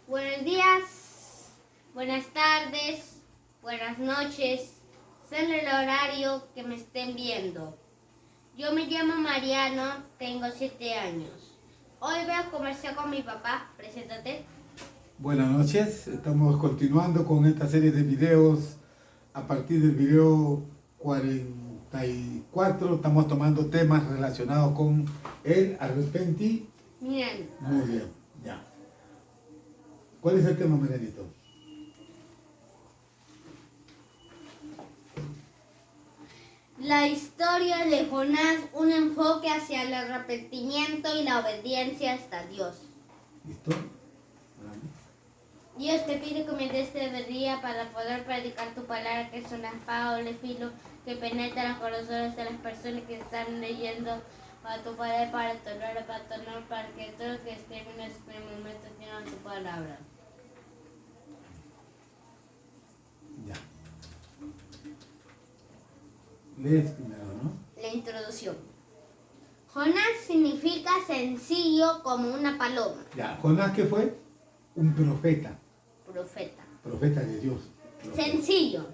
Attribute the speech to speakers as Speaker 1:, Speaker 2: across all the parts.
Speaker 1: Buenos días, buenas tardes, buenas noches, según el horario que me estén viendo. Yo me llamo Mariano, tengo 7 años. Hoy voy a conversar con mi papá. Preséntate.
Speaker 2: Buenas noches, estamos continuando con esta serie de videos. A partir del video 44 estamos tomando temas relacionados con el arrepentimiento.
Speaker 1: Miren,
Speaker 2: Muy bien, ya. ¿Cuál es el tema, Marianito?
Speaker 1: la historia de Jonás, un enfoque hacia el arrepentimiento y la obediencia hasta Dios.
Speaker 2: ¿Listo?
Speaker 1: Dios te pide que me des sabiduría para poder predicar tu palabra, que es una espada o doble filo que penetra los corazones de las personas que están leyendo a tu palabra para que todo lo que escriben en este momento tengan tu palabra.
Speaker 2: Ya. Lees primero, ¿no?
Speaker 1: La introducción. Jonás significa sencillo como una paloma.
Speaker 2: Ya, Jonás, ¿qué fue? Un profeta,
Speaker 1: Profeta.
Speaker 2: profeta de Dios. Profeta.
Speaker 1: Sencillo.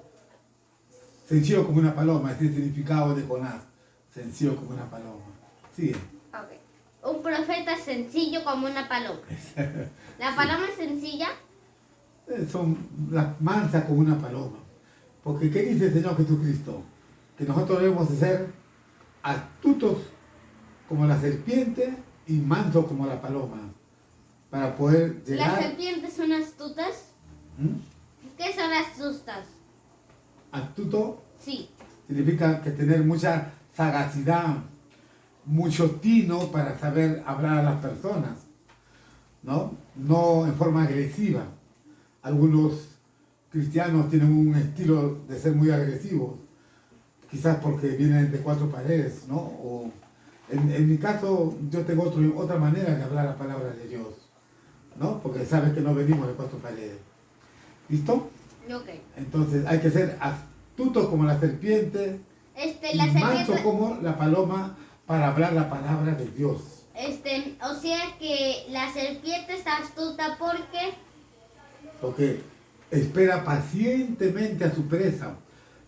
Speaker 2: Sencillo como una paloma, ese es el significado de Jonás. Sencillo como una paloma. Sigue.
Speaker 1: Ok. Un profeta sencillo como una paloma. ¿La paloma es sencilla?
Speaker 2: Son las mansas como una paloma. Porque ¿qué dice el Señor Jesucristo? Que nosotros debemos de ser astutos como la serpiente y mansos como la paloma. Para poder llegar...
Speaker 1: ¿Las serpientes son astutas?
Speaker 2: ¿Mm?
Speaker 1: ¿Qué son astutas?
Speaker 2: Astuto
Speaker 1: Sí.
Speaker 2: significa que tener mucha sagacidad, mucho tino para saber hablar a las personas, ¿no? No en forma agresiva. Algunos cristianos tienen un estilo de ser muy agresivos, quizás porque vienen de cuatro paredes, ¿no? O en mi caso, yo tengo otra manera de hablar la palabra de Dios, ¿no? Porque sabes que no venimos de cuatro paredes. ¿Listo?
Speaker 1: Ok.
Speaker 2: Entonces hay que ser astuto como la serpiente y
Speaker 1: La
Speaker 2: manso
Speaker 1: serpiente...
Speaker 2: como la paloma para hablar la palabra de Dios.
Speaker 1: O sea que la serpiente está astuta porque...
Speaker 2: Porque espera pacientemente a su presa.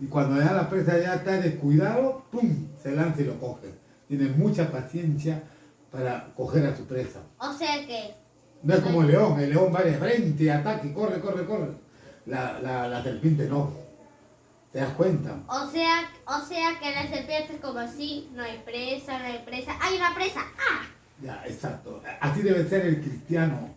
Speaker 2: Y cuando ya la presa ya está descuidado, ¡pum!, se lanza y lo coge. Tiene mucha paciencia para coger a su presa.
Speaker 1: O sea que...
Speaker 2: No es como el león va de frente, ataca y corre, corre, corre. La serpiente no. ¿Te das cuenta?
Speaker 1: O sea que la serpiente es como así, no hay presa, no hay presa. ¡Hay una presa! ¡Ah!
Speaker 2: Ya, exacto. Así debe ser el cristiano.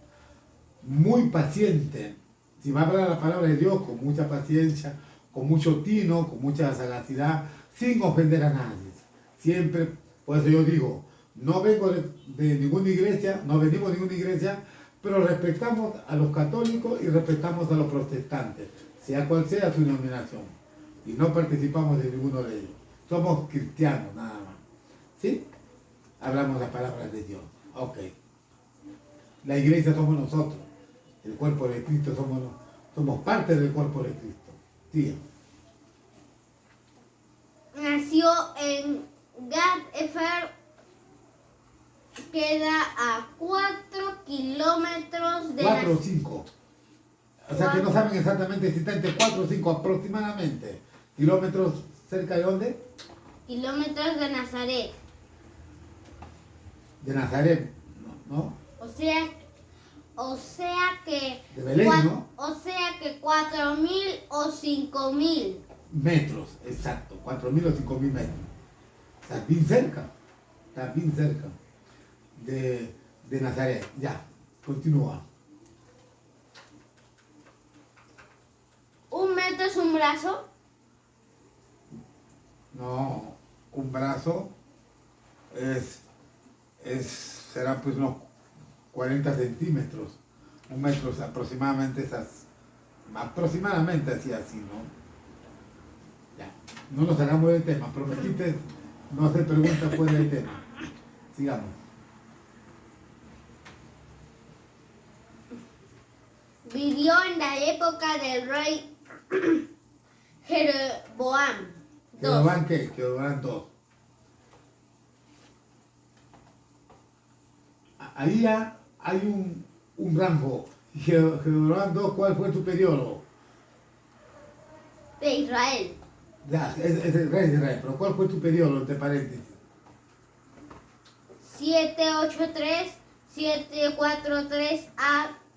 Speaker 2: Muy paciente. Si va a hablar la palabra de Dios con mucha paciencia, con mucho tino, con mucha sagacidad, sin ofender a nadie. Siempre, por eso yo digo, no vengo de ninguna iglesia, no venimos de ninguna iglesia, pero respetamos a los católicos y respetamos a los protestantes, sea cual sea su denominación. Y no participamos de ninguno de ellos. Somos cristianos nada más. ¿Sí? Hablamos las palabras de Dios. Ok. La iglesia somos nosotros. El cuerpo de Cristo somos parte del cuerpo de Cristo. Sí.
Speaker 1: Nació en Gat-Efer, queda a 4 kilómetros de...
Speaker 2: 4 o 5. O sea que no saben exactamente si está entre 4 o 5 aproximadamente. ¿Kilómetros cerca de dónde?
Speaker 1: Kilómetros de Nazaret.
Speaker 2: De Nazaret, ¿no?
Speaker 1: O sea que...
Speaker 2: De Belén, ¿no?
Speaker 1: O sea que 4.000 o 5.000.
Speaker 2: Metros, exacto. 4.000 o 5.000 metros. Está bien cerca. Está bien cerca de Nazaret. Ya, continúa.
Speaker 1: ¿1 metro es un brazo?
Speaker 2: No, un brazo será pues unos 40 centímetros. 1 metro aproximadamente aproximadamente así, ¿no? Ya, no nos hagamos del tema, prometiste no hacer preguntas fuera del tema. Sigamos.
Speaker 1: Vivió en la época del rey Jeroboam.
Speaker 2: ¿Jeroboam qué? Jeroboam 2. Ahí ya hay un rango Y Jeroboam II, ¿cuál fue su periodo?
Speaker 1: De Israel.
Speaker 2: Ya, es el rey de Israel, pero ¿cuál fue su periodo, entre paréntesis?
Speaker 1: 783, 743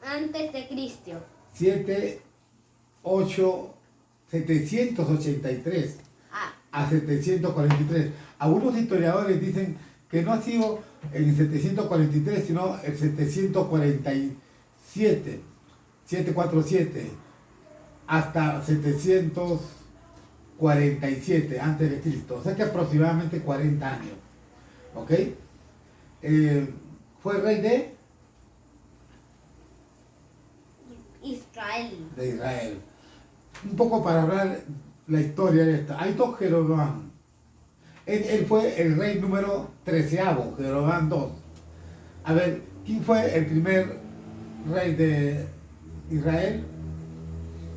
Speaker 1: antes de Cristo.
Speaker 2: 783
Speaker 1: Ah,
Speaker 2: a 743. Algunos historiadores dicen que no ha sido el 743, sino el 747, 747, hasta 747 antes de Cristo. O sea que aproximadamente 40 años. ¿Ok? Fue rey
Speaker 1: Israel.
Speaker 2: de Israel. Un poco para hablar la historia de esta. Hay dos Jeroboam. Él fue el rey número 13º, Jeroboam II. A ver, ¿quién fue el primer rey de Israel?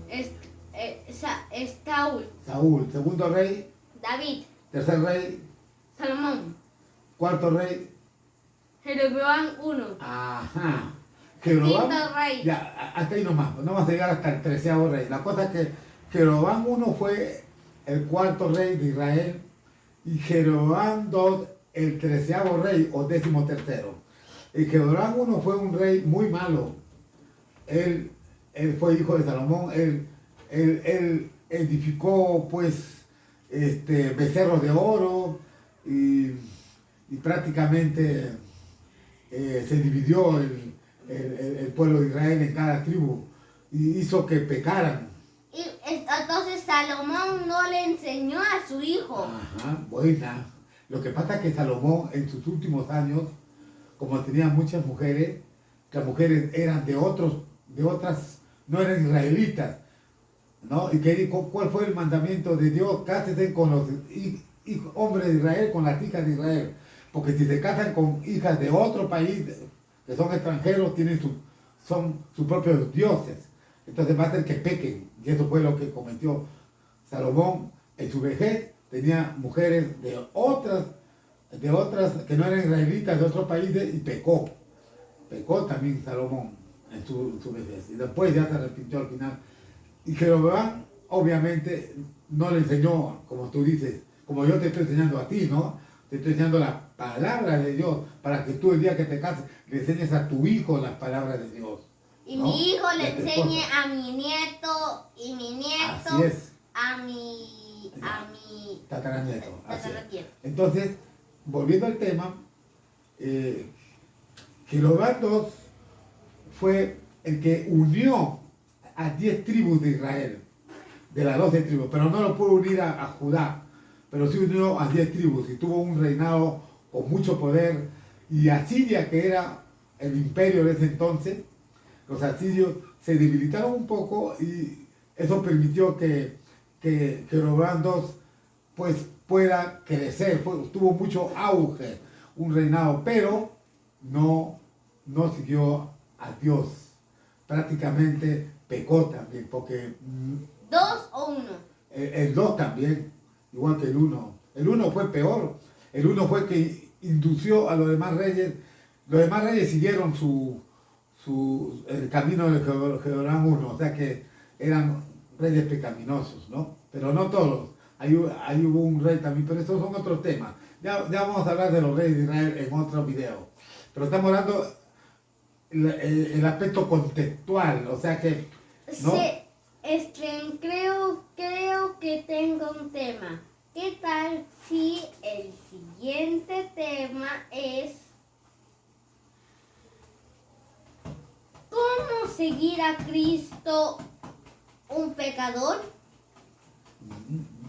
Speaker 1: Es Saúl,
Speaker 2: Saúl. Segundo rey,
Speaker 1: David,
Speaker 2: tercer rey,
Speaker 1: Salomón,
Speaker 2: cuarto rey.
Speaker 1: Jeroboam I,
Speaker 2: Ajá.
Speaker 1: quinto rey.
Speaker 2: Ya, hasta ahí nomás. No vamos a llegar hasta el 13º rey. La cosa es que Jeroboam I fue el cuarto rey de Israel y Jeroboam II el 13º rey o 13º. Y Jeroboam I fue un rey muy malo. Él fue hijo de Salomón. Él edificó pues becerros de oro y prácticamente se dividió el pueblo de Israel en cada tribu y hizo que pecaran.
Speaker 1: Y entonces Salomón no le enseñó a su hijo.
Speaker 2: Ajá, buena. Lo que pasa es que Salomón en sus últimos años, como tenía muchas mujeres, las mujeres eran de otras, no eran israelitas, ¿no? Y ¿cuál fue el mandamiento de Dios? Cásese con los hombres de Israel, con las hijas de Israel. Porque si se casan con hijas de otro país, que son extranjeros, son sus propios dioses. Entonces va a ser que pequen. Y eso fue lo que cometió Salomón en su vejez. Tenía mujeres de otras que no eran israelitas, de otros países, y pecó. Pecó también Salomón en su vejez. Y después ya se arrepintió al final. Y Jeroboam, obviamente, no le enseñó, como tú dices, como yo te estoy enseñando a ti, ¿no? Te estoy enseñando la palabra de Dios para que tú el día que te cases le enseñes a tu hijo las palabras de Dios.
Speaker 1: Y
Speaker 2: ¿no?
Speaker 1: mi hijo le
Speaker 2: Y a tu
Speaker 1: enseñe
Speaker 2: esposa.
Speaker 1: a mi nieto y mi nieto
Speaker 2: Así es.
Speaker 1: a mi
Speaker 2: Tataranieto. Así es.
Speaker 1: tataranieto.
Speaker 2: Entonces, volviendo al tema, Jeroboam II fue el que unió a 10 tribus de Israel, de las 12 tribus, pero no lo pudo unir a Judá, pero sí unió a 10 tribus y tuvo un reinado con mucho poder. Y Asiria, que era el imperio de ese entonces, los asirios se debilitaron un poco y eso permitió que Jeroboam II pues pueda crecer, tuvo mucho auge, un reinado, pero no siguió a Dios. Prácticamente pecó también, porque
Speaker 1: ¿Dos o uno?
Speaker 2: el 2 también, igual que el 1. El 1 fue peor. El 1 fue que indució a los demás reyes. Los demás reyes siguieron el camino de Jeroboam I, o sea que eran reyes pecaminosos, ¿no? Pero no todos. Ahí hubo un rey también, pero estos son otros temas. Ya vamos a hablar de los reyes de Israel en otro video. Pero estamos hablando el aspecto contextual, o sea que, ¿no?
Speaker 1: Sí, creo que tengo un tema. ¿Qué tal si el siguiente tema es cómo seguir a Cristo un pecador?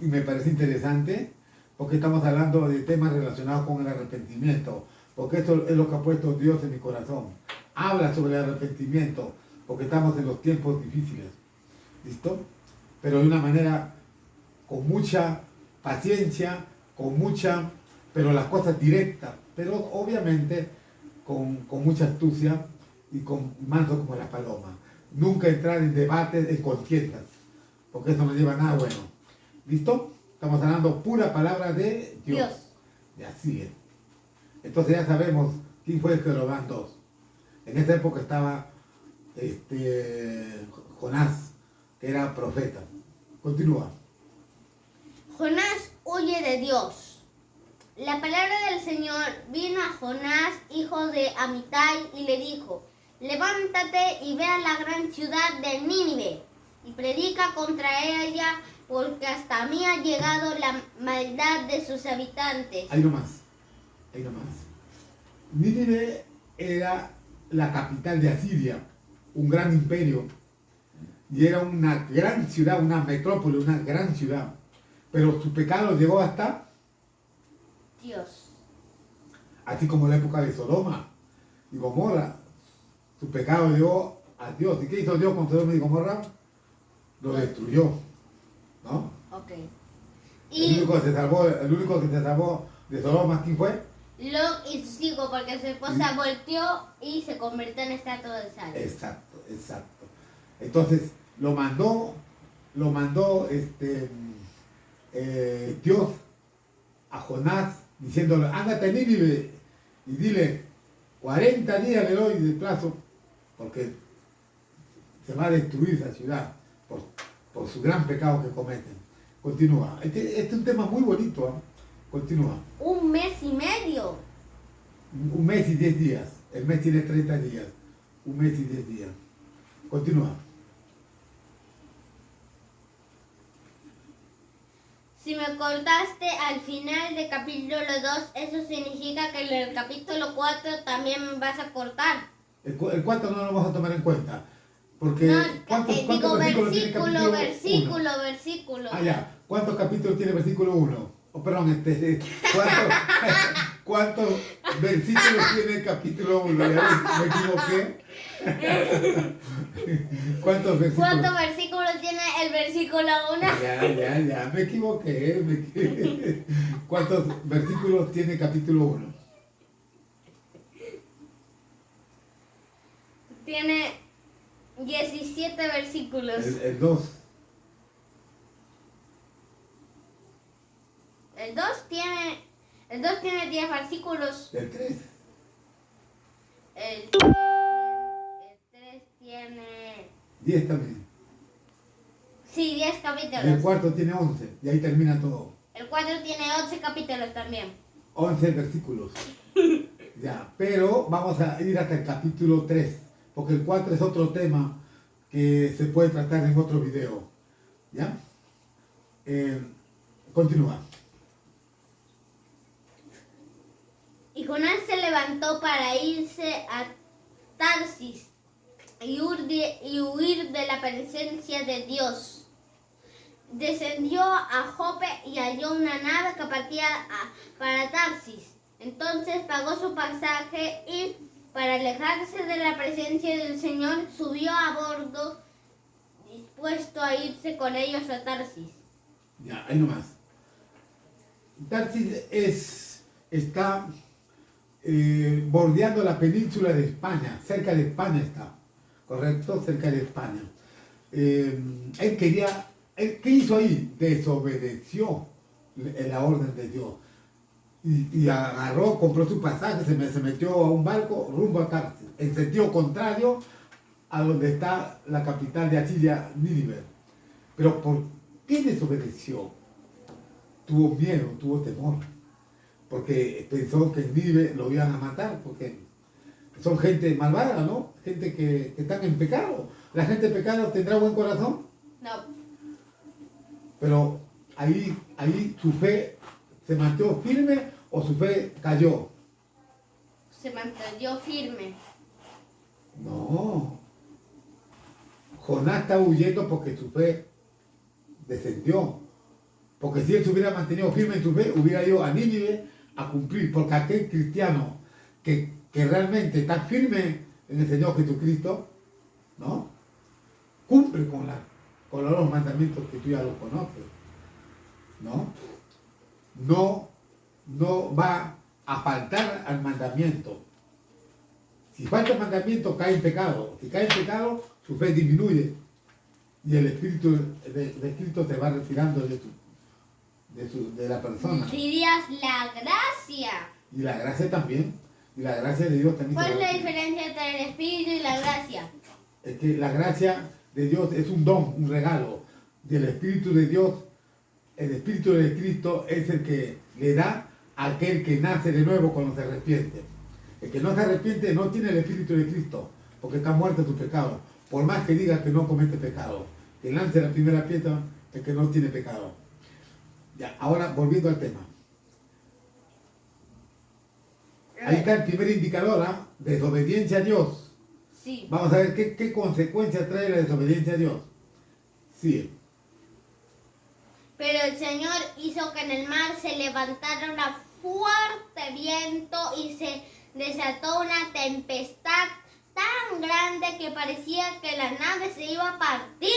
Speaker 2: Y me parece interesante porque estamos hablando de temas relacionados con el arrepentimiento, porque esto es lo que ha puesto Dios en mi corazón. Habla sobre el arrepentimiento, porque estamos en los tiempos difíciles. ¿Listo? Pero de una manera con mucha paciencia, pero las cosas directas, pero obviamente con mucha astucia y con manso como la paloma. Nunca entrar en debates, en contiendas, porque eso no lleva a nada bueno. ¿Listo? Estamos hablando pura palabra de Dios. Y así es. Entonces ya sabemos quién fue Jeroboam II. En esa época estaba Jonás, que era profeta. Continúa.
Speaker 1: Jonás huye de Dios. La palabra del Señor vino a Jonás, hijo de Amitai, y le dijo: levántate y ve a la gran ciudad de Nínive y predica contra ella, porque hasta mí ha llegado la maldad de sus habitantes.
Speaker 2: Ahí nomás. Nínive era la capital de Asiria, un gran imperio, y era una gran ciudad, una metrópoli, una gran ciudad. Pero su pecado llegó hasta
Speaker 1: Dios.
Speaker 2: así como la época de Sodoma y Gomorra. Su pecado llegó a Dios. ¿Y qué hizo Dios con Sodoma y Gomorra? Lo destruyó, ¿no?
Speaker 1: Ok.
Speaker 2: El único que se salvó de Sodoma, ¿quién fue?
Speaker 1: Lot y sus hijos, porque su esposa volteó y se convirtió en estatua de sal.
Speaker 2: Exacto. Entonces lo mandó Dios a Jonás diciéndole: ándate a Nínive y dile 40 días le doy de plazo, porque se va a destruir esa ciudad por su gran pecado que cometen. Continúa. Este es un tema muy bonito, ¿eh? Continúa.
Speaker 1: 1 mes y medio.
Speaker 2: 1 mes y 10 días. El mes tiene 30 días. 1 mes y 10 días. Continúa.
Speaker 1: Si me cortaste al final de capítulo 2, eso significa que en el capítulo 4 también me vas a cortar.
Speaker 2: El 4 no lo vamos a tomar en cuenta. Porque
Speaker 1: No,
Speaker 2: ¿cuántos
Speaker 1: digo
Speaker 2: versículos tiene el capítulo 1?
Speaker 1: versículo.
Speaker 2: Ah, ya. ¿Cuántos capítulos tiene el versículo 1? Oh, perdón, ¿cuántos versículos tiene el capítulo 1? Ya me equivoqué. ¿Cuántos versículos?
Speaker 1: ¿Cuántos versículos tiene el versículo 1?
Speaker 2: Ya, me equivoqué. ¿Cuántos versículos tiene el capítulo 1?
Speaker 1: Tiene 17 versículos.
Speaker 2: El 2.
Speaker 1: El 2 tiene 10 versículos.
Speaker 2: El 3.
Speaker 1: El 3 tiene...
Speaker 2: 10 también.
Speaker 1: Sí, 10
Speaker 2: El
Speaker 1: capítulos.
Speaker 2: 4 tiene 11. Y ahí termina todo.
Speaker 1: El 4 tiene 11 capítulos también.
Speaker 2: 11 versículos. Ya, pero vamos a ir hasta el capítulo 3. Porque el 4 es otro tema que se puede tratar en otro video. ¿Ya? Continúa.
Speaker 1: Y Jonás se levantó para irse a Tarsis y huir de la presencia de Dios. Descendió a Jope y halló una nave que partía para Tarsis. Entonces pagó su pasaje y, para alejarse de la presencia del Señor, subió a bordo, dispuesto a irse con ellos a Tarsis.
Speaker 2: Ya, ahí nomás. Tarsis está bordeando la península de España, cerca de España está, ¿correcto? Cerca de España. ¿Qué hizo ahí? Desobedeció la orden de Dios. Y agarró, compró su pasaje, se metió a un barco rumbo a Tarsis, en sentido contrario a donde está la capital de Asiria, Nínive. Pero ¿por qué desobedeció? Tuvo miedo, tuvo temor, porque pensó que en Nínive lo iban a matar, porque son gente malvada, ¿no? Gente que están en pecado. ¿La gente en pecado tendrá buen corazón?
Speaker 1: No.
Speaker 2: Pero ahí su fe se mantuvo firme o su fe cayó.
Speaker 1: Se mantuvo firme.
Speaker 2: No. Jonás está huyendo porque su fe descendió. Porque si él se hubiera mantenido firme en su fe, hubiera ido a Nínive a cumplir. Porque aquel cristiano que realmente está firme en el Señor Jesucristo, ¿no? Cumple con los mandamientos que tú ya los conoces, ¿no? No va a faltar al mandamiento. Si falta el mandamiento, cae en pecado. Si cae en pecado, su fe disminuye y el Espíritu de Cristo se va retirando de la persona.
Speaker 1: Dirías la gracia.
Speaker 2: Y la gracia también. Y la gracia de Dios también.
Speaker 1: ¿Cuál es la diferencia entre el Espíritu y la gracia?
Speaker 2: Es que la gracia de Dios es un don, un regalo del Espíritu de Dios. El Espíritu de Cristo es el que le da a aquel que nace de nuevo cuando se arrepiente. El que no se arrepiente no tiene el Espíritu de Cristo, porque está muerto en su pecado. Por más que diga que no comete pecado, que lance la primera piedra, el que no tiene pecado. Ya, ahora volviendo al tema. Ahí está el primer indicador, ¿ah? Desobediencia a Dios.
Speaker 1: Sí.
Speaker 2: Vamos a ver qué consecuencias trae la desobediencia a Dios. Sí.
Speaker 1: Pero el Señor hizo que en el mar se levantara un fuerte viento y se desató una tempestad tan grande que parecía que la nave se iba a partir.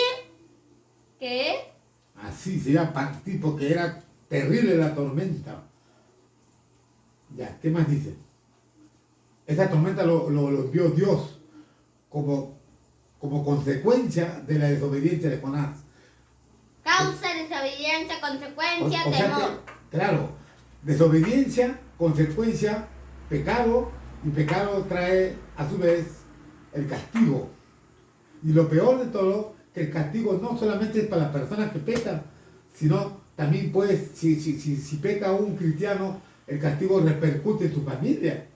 Speaker 1: ¿Qué?
Speaker 2: Así se iba a partir porque era terrible la tormenta. Ya, ¿qué más dice? Esa tormenta lo envió Dios como consecuencia de la desobediencia de Jonás.
Speaker 1: Causa, desobediencia, consecuencia,
Speaker 2: O sea
Speaker 1: temor.
Speaker 2: que, claro, desobediencia, consecuencia, pecado, y pecado trae a su vez el castigo. Y lo peor de todo, que el castigo no solamente es para las personas que pecan, sino también pues, si peca un cristiano, el castigo repercute en su familia,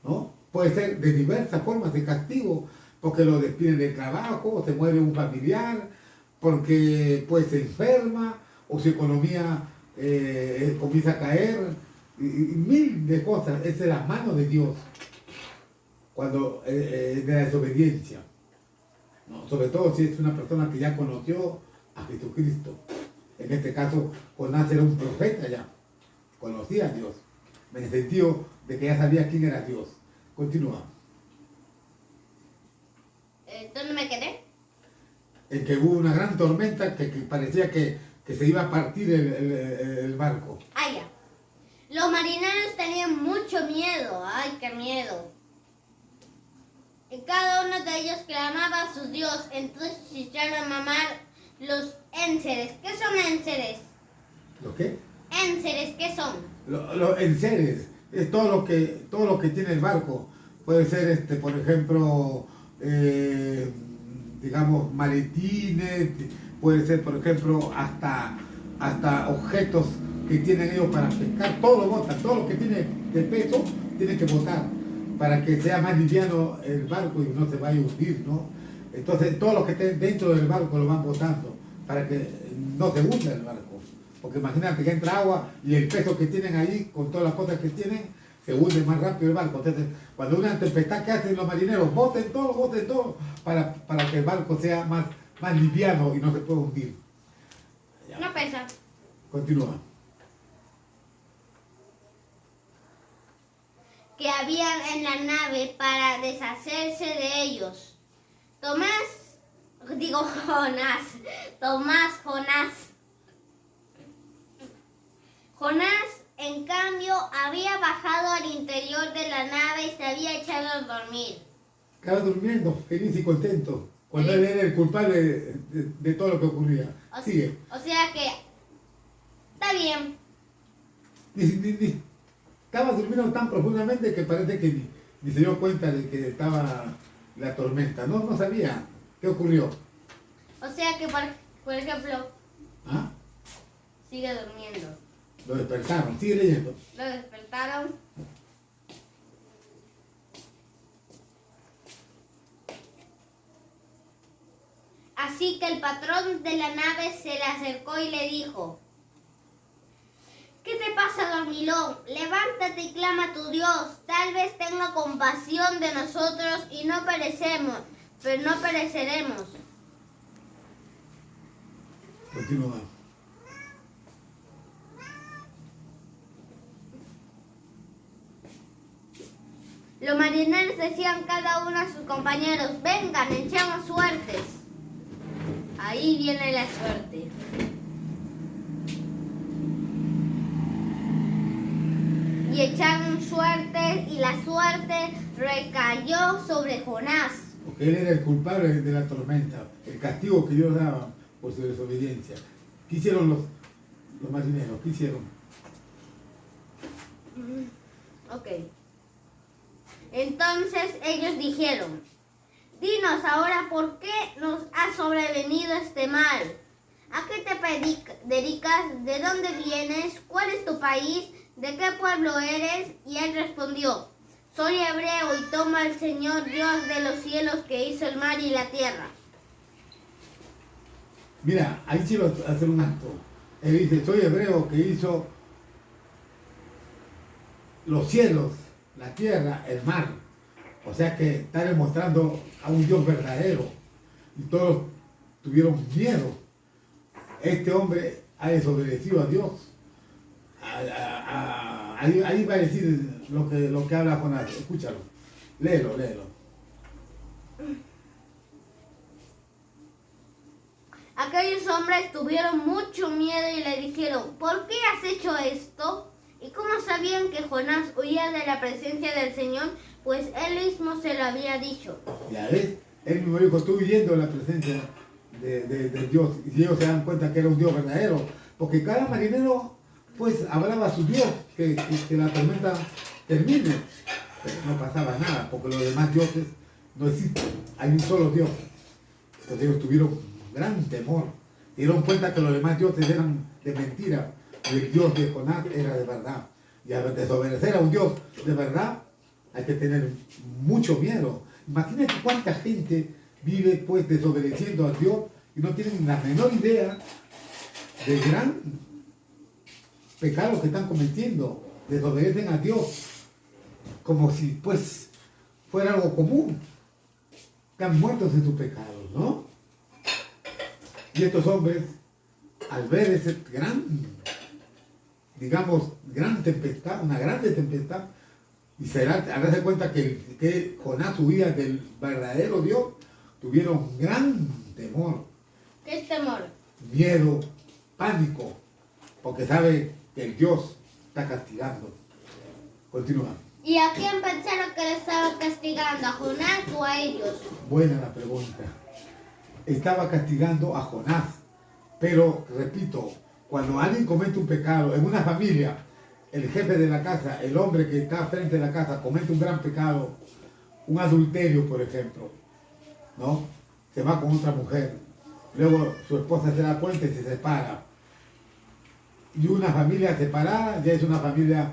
Speaker 2: ¿no? Puede ser de diversas formas de castigo, porque lo despiden del trabajo, o se muere un familiar, porque pues se enferma, o su economía comienza a caer, y mil de cosas. Esa es la mano de Dios, cuando de la desobediencia, ¿no? Sobre todo si es una persona que ya conoció a Jesucristo. En este caso, Jonás era un profeta ya, conocía a Dios, en el sentido de que ya sabía quién era Dios. Continúa.
Speaker 1: ¿Dónde me quedé?
Speaker 2: En que hubo una gran tormenta que parecía que se iba a partir el barco.
Speaker 1: Ah, ya. Los marineros tenían mucho miedo. Ay, qué miedo. Y cada uno de ellos clamaba a su Dios. Entonces se echaron a mamar los enseres. ¿Qué son enseres?
Speaker 2: ¿Lo qué?
Speaker 1: Enseres, ¿qué son?
Speaker 2: Los enseres. Es todo lo que tiene el barco. Puede ser, por ejemplo, digamos, maletines, puede ser, por ejemplo, hasta objetos que tienen ellos para pescar, todo lo botan, todo lo que tiene de peso, tiene que botar, para que sea más liviano el barco y no se vaya a hundir, ¿no? Entonces, todo lo que esté dentro del barco lo van botando, para que no se hunda el barco. Porque imagínate que entra agua y el peso que tienen ahí, con todas las cosas que tienen, se hunde más rápido el barco. Entonces, cuando hay una tempestad, ¿qué hacen los marineros? Boten todo, para que el barco sea más liviano y no se pueda hundir. Ya.
Speaker 1: No pesa.
Speaker 2: Continúa.
Speaker 1: Que habían en la nave para deshacerse de ellos. Jonás, en cambio, había bajado al interior de la nave y se había echado a dormir.
Speaker 2: Estaba durmiendo, feliz y contento, cuando él era el culpable de todo lo que ocurría. Sigue.
Speaker 1: O sea que, está bien.
Speaker 2: Estaba durmiendo tan profundamente que parece que ni se dio cuenta de que estaba la tormenta. No sabía qué ocurrió.
Speaker 1: O sea que, por ejemplo,
Speaker 2: ¿Ah?
Speaker 1: sigue durmiendo.
Speaker 2: Lo despertaron, sigue leyendo.
Speaker 1: Lo despertaron. Así que el patrón de la nave se le acercó y le dijo: ¿qué te pasa, dormilón? Levántate y clama a tu Dios. Tal vez tenga compasión de nosotros y no perecemos, pero no pereceremos.
Speaker 2: Continúa.
Speaker 1: Los marineros decían cada uno a sus compañeros: vengan, echemos suertes. Ahí viene la suerte. Y echaron suerte y la suerte recayó sobre Jonás.
Speaker 2: Porque él era el culpable de la tormenta, el castigo que Dios daba por su desobediencia. ¿Qué hicieron los marineros? ¿Qué hicieron?
Speaker 1: Ok. Entonces ellos dijeron: Dinos ahora por qué nos ha sobrevenido este mal. ¿A qué te dedicas? ¿De dónde vienes? ¿Cuál es tu país? ¿De qué pueblo eres? Y él respondió, soy hebreo y tomo al Señor Dios de los cielos que hizo el mar y la tierra.
Speaker 2: Mira, ahí sí va a hacer un acto. Él dice, soy hebreo que hizo los cielos, la tierra, el mar. O sea que está demostrando a un Dios verdadero. Y todos tuvieron miedo. Este hombre ha desobedecido a Dios. Ahí va a decir lo que habla Jonás. Escúchalo. Léelo.
Speaker 1: Aquellos hombres tuvieron mucho miedo y le dijeron, ¿por qué has hecho esto? ¿Y cómo sabían que Jonás huía de la presencia del Señor? Pues él mismo se lo había dicho.
Speaker 2: Ya ves, él mismo dijo, estoy huyendo de la presencia de Dios. Y ellos se dan cuenta que era un Dios verdadero. Porque cada marinero, pues, hablaba a su Dios, que la tormenta termine. Pero no pasaba nada, porque los demás dioses no existen. Hay un solo Dios. Entonces ellos tuvieron gran temor. Se dieron cuenta que los demás dioses eran de mentira. Y el Dios de Jonás era de verdad. Y al desobedecer a un Dios de verdad, hay que tener mucho miedo. Imagínate cuánta gente vive pues desobedeciendo a Dios y no tienen la menor idea del gran pecado que están cometiendo. Desobedecen a Dios como si pues fuera algo común. Están muertos en sus pecados, ¿no? Y estos hombres, al ver ese gran tempestad, una grande tempestad, y al darse cuenta que Jonás huía del verdadero Dios, tuvieron gran temor.
Speaker 1: ¿Qué es temor?
Speaker 2: Miedo, pánico, porque sabe que el Dios está castigando. Continúa.
Speaker 1: ¿Y a quién pensaron que le estaba castigando? ¿A Jonás o a ellos?
Speaker 2: Buena la pregunta. Estaba castigando a Jonás. Pero, repito, cuando alguien comete un pecado en una familia, el jefe de la casa, el hombre que está frente de la casa, comete un gran pecado, un adulterio, por ejemplo, ¿no? Se va con otra mujer, luego su esposa se da cuenta y se separa. Y una familia separada ya es una familia,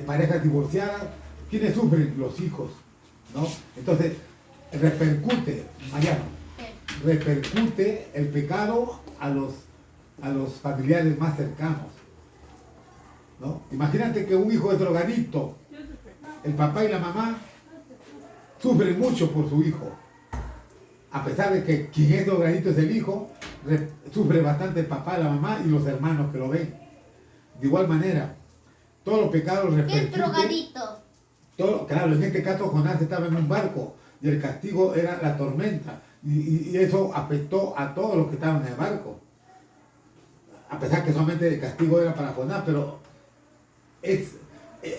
Speaker 2: parejas divorciadas. ¿Quiénes sufren? Los hijos, ¿no? Entonces, repercute, Mariano, repercute el pecado a los familiares más cercanos, ¿no? Imagínate que un hijo es drogadicto, el papá y la mamá sufren mucho por su hijo, a pesar de que quien es drogadicto es el hijo, sufre bastante el papá, la mamá y los hermanos que lo ven. De igual manera, todos los pecados repercuten.
Speaker 1: ¿Qué es drogadicto?
Speaker 2: Claro, en este caso Jonás estaba en un barco y el castigo era la tormenta y eso afectó a todos los que estaban en el barco. A pesar que solamente el castigo era para Jonás, pero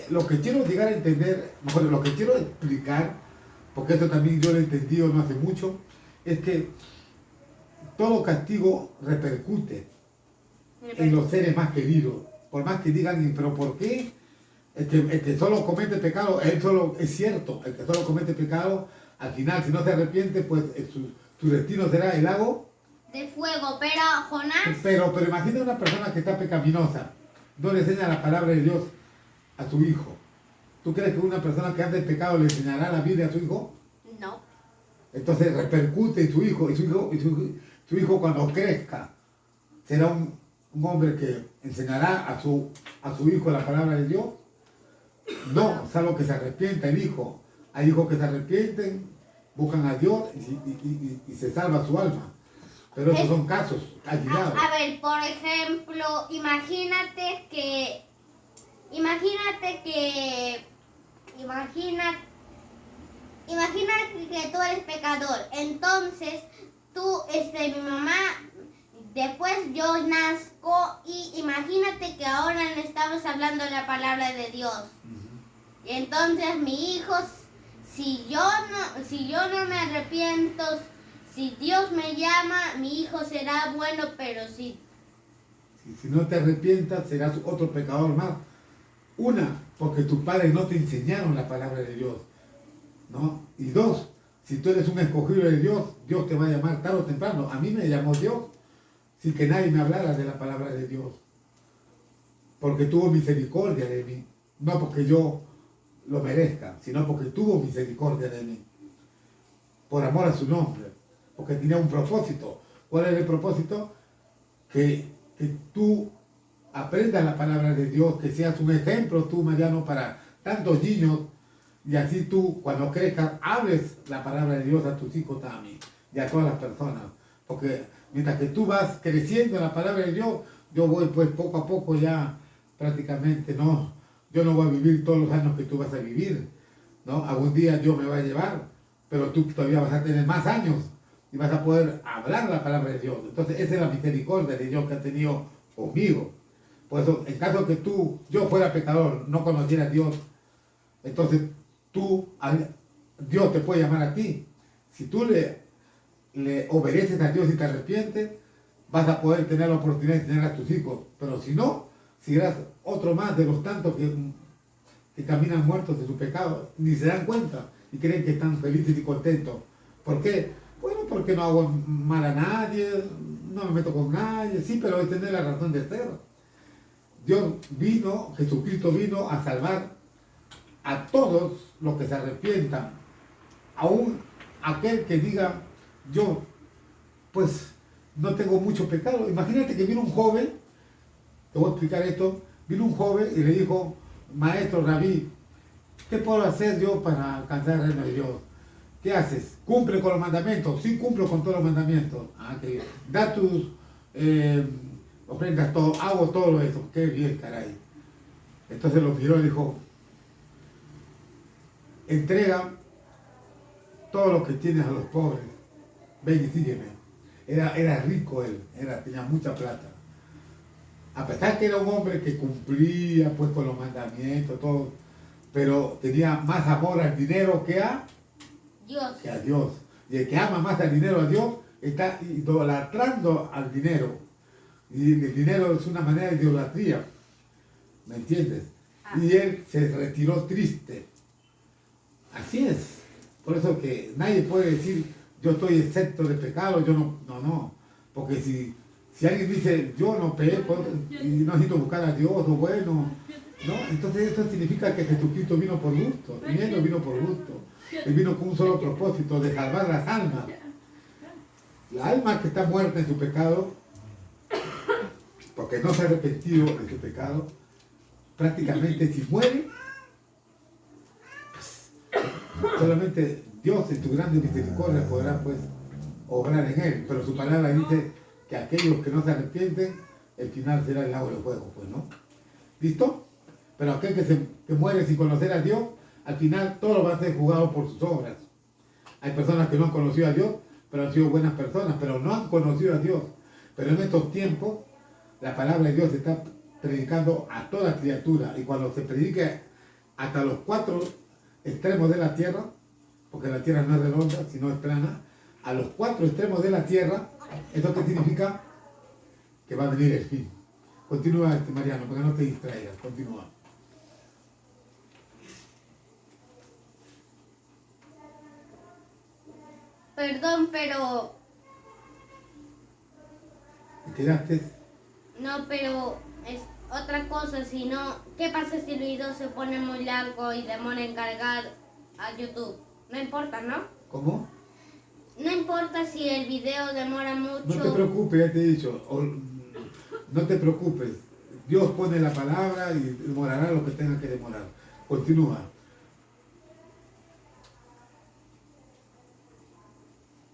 Speaker 2: lo que quiero llegar a entender, mejor lo que quiero explicar, porque esto también yo lo he entendido no hace mucho, es que todo castigo repercute en los seres más queridos. Por más que digan, pero ¿por qué? El que solo comete pecado, él solo es cierto, el que solo comete pecado, al final, si no se arrepiente, pues su destino será el lago
Speaker 1: de fuego. Pero Jonás...
Speaker 2: Pero imagina una persona que está pecaminosa, no le enseña la palabra de Dios a su hijo. ¿Tú crees que una persona que anda en pecado le enseñará la Biblia a su hijo?
Speaker 1: No.
Speaker 2: Entonces repercute en su hijo, y su hijo cuando crezca será un hombre que enseñará a su hijo la palabra de Dios. No, salvo que se arrepienta el hijo. Hay hijos que se arrepienten, buscan a Dios y se salva su alma. Pero esos son casos aislados.
Speaker 1: A ver, por ejemplo, imagínate que tú eres pecador. Entonces, mi mamá, después yo nazco y imagínate que ahora le estamos hablando la palabra de Dios. Y entonces mi hijo, si yo no me arrepiento, si Dios me llama, mi hijo será bueno, pero si
Speaker 2: no te arrepientas, serás otro pecador más. Una, porque tus padres no te enseñaron la palabra de Dios, ¿no? Y dos, Si tú eres un escogido de Dios, Dios te va a llamar tarde o temprano. A mí me llamó Dios sin que nadie me hablara de la palabra de Dios. Porque tuvo misericordia de mí. No porque yo lo merezca, sino porque tuvo misericordia de mí. Por amor a su nombre. Porque tenía un propósito. ¿Cuál era el propósito? Que tú aprendas la palabra de Dios, que seas un ejemplo tú, Mariano, para tantos niños, y así tú, cuando crezcas, hables la palabra de Dios a tus hijos también, y a todas las personas. Porque mientras que tú vas creciendo en la palabra de Dios, yo voy pues poco a poco ya prácticamente, no, yo no voy a vivir todos los años que tú vas a vivir, ¿no? Algún día Dios me va a llevar, pero tú todavía vas a tener más años y vas a poder hablar la palabra de Dios. Entonces esa es la misericordia de Dios que ha tenido conmigo. Por eso, en caso que yo fuera pecador, no conociera a Dios, entonces Dios te puede llamar a ti. Si tú le obedeces a Dios y te arrepientes, vas a poder tener la oportunidad de tener a tus hijos. Pero si no, serás otro más de los tantos que caminan muertos de su pecado, ni se dan cuenta y creen que están felices y contentos. ¿Por qué? Bueno, porque no hago mal a nadie, no me meto con nadie, sí, pero hoy tener la razón de ser. Jesucristo vino a salvar a todos los que se arrepientan, aún aquel que diga, yo pues no tengo mucho pecado. Imagínate que vino un joven, te voy a explicar esto, vino un joven y le dijo, maestro, rabí, ¿qué puedo hacer yo para alcanzar el reino de Dios? ¿Qué haces? ¿Cumple con los mandamientos? Sí, cumplo con todos los mandamientos. Ah, qué bien. Da tus ofrendas, todo, hago todo eso. Qué bien, caray. Entonces lo miró y dijo, entrega todo lo que tienes a los pobres. Ven y sígueme. Era rico él, tenía mucha plata. A pesar que era un hombre que cumplía pues con los mandamientos, todo, pero tenía más amor al dinero que a Dios. Y el que ama más al dinero a Dios está idolatrando al dinero. Y el dinero es una manera de idolatría. ¿Me entiendes? Y él se retiró triste. Así es. Por eso que nadie puede decir, yo estoy exento de pecado, yo no. Porque si alguien dice, yo no peco y no necesito buscar a Dios, o bueno, ¿no? Entonces eso significa que Jesucristo vino por gusto. Y él no vino por gusto. Él vino con un solo propósito, de salvar las almas. La alma que está muerta en su pecado, porque no se ha arrepentido de su pecado, prácticamente si muere, pues, solamente Dios en su grande misericordia podrá pues obrar en él. Pero su palabra dice que aquellos que no se arrepienten, el final será el lago de fuego, pues, ¿no? ¿Listo? Pero aquel que muere sin conocer a Dios, al final todo va a ser juzgado por sus obras. Hay personas que no han conocido a Dios, pero han sido buenas personas, pero no han conocido a Dios. Pero en estos tiempos, la palabra de Dios se está predicando a toda criatura. Y cuando se predique hasta los 4 extremos de la tierra, porque la tierra no es redonda, sino es plana, a los 4 extremos de la tierra, ¿eso qué significa? Que va a venir el fin. Continúa, Mariano, porque no te distraigas. Continúa.
Speaker 1: Perdón, pero...
Speaker 2: ¿Te quedaste?
Speaker 1: No, pero es otra cosa, si no... ¿Qué pasa si el video se pone muy largo y demora en cargar a YouTube? No importa, ¿no?
Speaker 2: ¿Cómo?
Speaker 1: No importa si el video demora mucho.
Speaker 2: No te preocupes, ya te he dicho. No te preocupes. Dios pone la palabra y demorará lo que tenga que demorar. Continúa.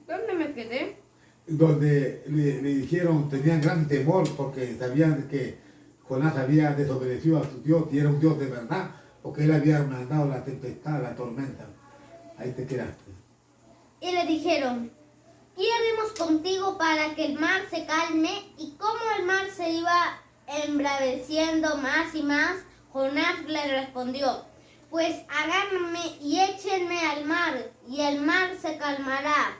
Speaker 1: ¿Dónde me quedé?
Speaker 2: Donde le dijeron, tenían gran temor porque sabían que Jonás había desobedecido a su Dios y era un Dios de verdad, porque él había mandado la tempestad, la tormenta. Ahí te quedaste.
Speaker 1: Y le dijeron, ¿qué haremos contigo para que el mar se calme? Y como el mar se iba embraveciendo más y más, Jonás le respondió, pues agárrenme y échenme al mar, y el mar se calmará.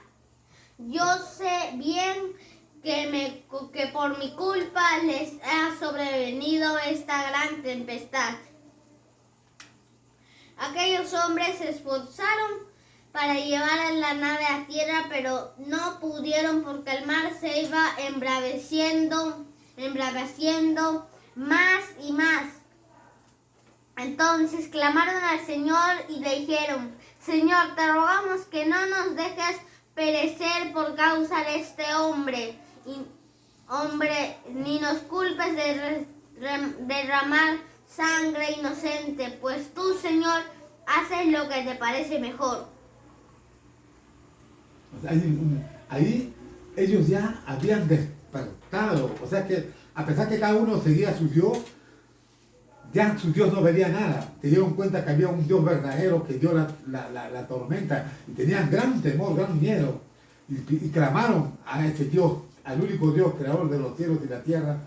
Speaker 1: Yo sé bien que por mi culpa les ha sobrevenido esta gran tempestad. Aquellos hombres se esforzaron para llevar a la nave a tierra, pero no pudieron porque el mar se iba embraveciendo más y más. Entonces clamaron al Señor y le dijeron: Señor, te rogamos que no nos dejes perecer por causa de este hombre, ni nos culpes de derramar sangre inocente, pues tú, Señor, haces lo que te parece mejor.
Speaker 2: Ahí ellos ya habían despertado, o sea que a pesar que cada uno seguía a su Dios, ya su Dios no veía nada. Se dieron cuenta que había un Dios verdadero que dio la tormenta y tenían gran temor, gran miedo y clamaron a ese Dios, al único Dios, creador de los cielos y la tierra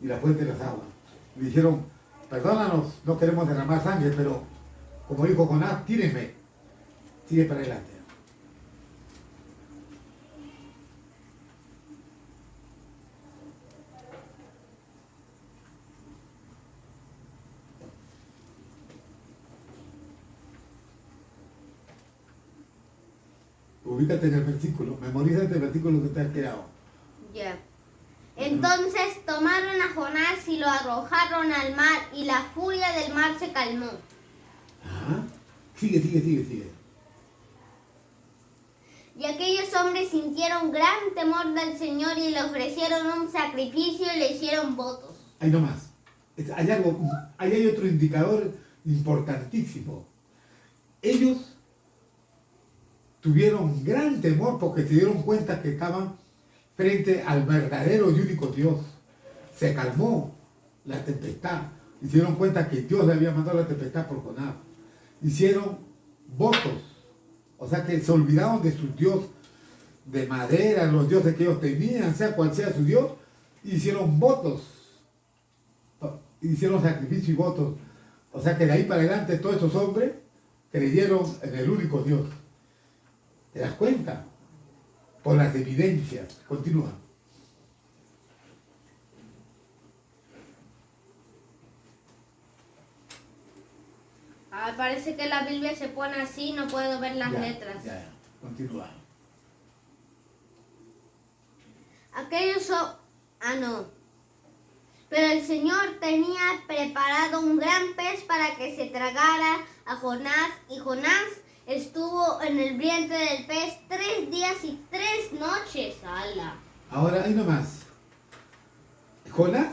Speaker 2: y la fuente de las aguas. Le dijeron: perdónanos, no queremos derramar sangre, pero como dijo Jonás, tírenme, sigue para adelante. Ubícate en el versículo, memorízate el versículo que te has quedado.
Speaker 1: Ya. Entonces tomaron a Jonás y lo arrojaron al mar, y la furia del mar se calmó.
Speaker 2: Ajá. Sigue.
Speaker 1: Y aquellos hombres sintieron gran temor del Señor y le ofrecieron un sacrificio y le hicieron votos.
Speaker 2: Ahí nomás. Ahí hay otro indicador importantísimo. Ellos tuvieron gran temor porque se dieron cuenta que estaban frente al verdadero y único Dios. Se calmó la tempestad y se dieron cuenta que Dios le había mandado la tempestad por Jonás. Hicieron votos, o sea que se olvidaron de su Dios de madera, los dioses que ellos tenían, sea cual sea su Dios, hicieron votos, hicieron sacrificio y votos. O sea que de ahí para adelante todos esos hombres creyeron en el único Dios. ¿Te das cuenta? Por las evidencias. Continúa.
Speaker 1: Parece que la Biblia se pone así, no puedo ver las letras.
Speaker 2: Ya. Continúa.
Speaker 1: No. Pero el Señor tenía preparado un gran pez para que se tragara a Jonás, y Jonás estuvo en el vientre del pez 3 días y 3 noches. ¡Hala!
Speaker 2: Ahora, ahí nomás. Jonás,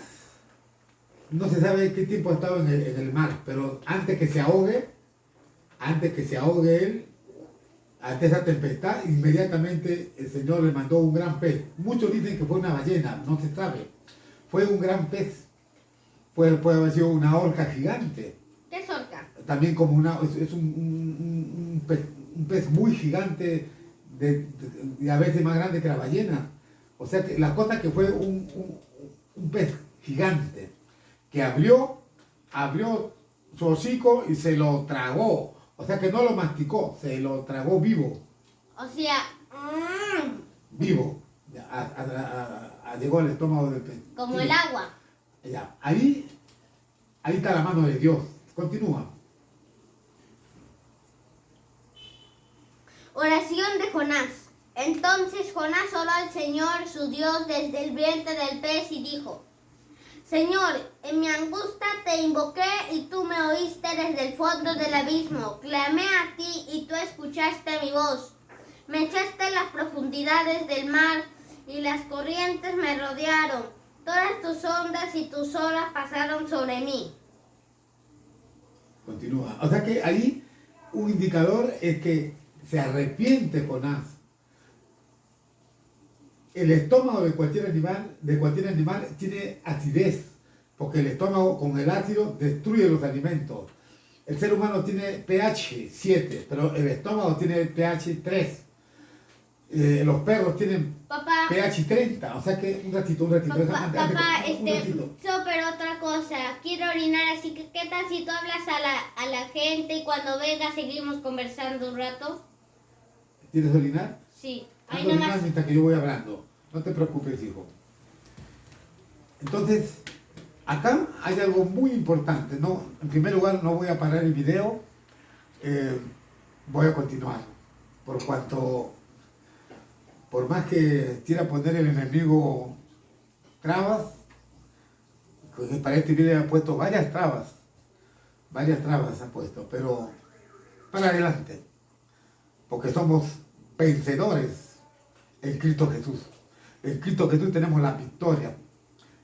Speaker 2: no se sabe qué tiempo ha estado en el mar, pero antes que se ahogue él, ante esa tempestad, inmediatamente el Señor le mandó un gran pez. Muchos dicen que fue una ballena, no se sabe. Fue un gran pez. Puede haber sido una orca gigante.
Speaker 1: ¿Qué es orca?
Speaker 2: También como es un pez muy gigante y a veces más grande que la ballena. O sea que la cosa que fue un pez gigante que abrió su hocico y se lo tragó. O sea que no lo masticó, se lo tragó vivo.
Speaker 1: O sea,
Speaker 2: Vivo. Llegó al estómago del pez.
Speaker 1: como
Speaker 2: Sí.
Speaker 1: el agua.
Speaker 2: Ya. Ahí está la mano de Dios. Continúa.
Speaker 1: Oración de Jonás. Entonces Jonás oró al Señor su Dios desde el vientre del pez y dijo: Señor, en mi angustia te invoqué y tú me oíste desde el fondo del abismo. Clamé a ti y tú escuchaste mi voz. Me echaste en las profundidades del mar y las corrientes me rodearon. Todas tus ondas y tus olas pasaron sobre mí.
Speaker 2: Continúa. O sea que ahí un indicador es que se arrepiente Jonás. El estómago de cualquier animal tiene acidez, porque el estómago con el ácido destruye los alimentos. El ser humano tiene pH 7, pero el estómago tiene pH 3. Los perros tienen
Speaker 1: Papá,
Speaker 2: pH 30, o sea que un ratito.
Speaker 1: Papá,
Speaker 2: un ratito.
Speaker 1: pero otra cosa, quiero orinar, así que ¿qué tal si tú hablas a la gente y cuando venga seguimos conversando un rato?
Speaker 2: ¿Quieres orinar?
Speaker 1: Sí,
Speaker 2: Haz
Speaker 1: ahí
Speaker 2: orinar
Speaker 1: nomás.
Speaker 2: mientras que yo voy hablando. No te preocupes, hijo. Entonces, acá hay algo muy importante. No, en primer lugar, no voy a parar el video. Voy a continuar. por cuanto, por más que quiera poner el enemigo trabas, pues para este video ha puesto varias trabas ha puesto, pero para adelante, porque somos vencedores en Cristo Jesús. En Cristo Jesús tenemos la victoria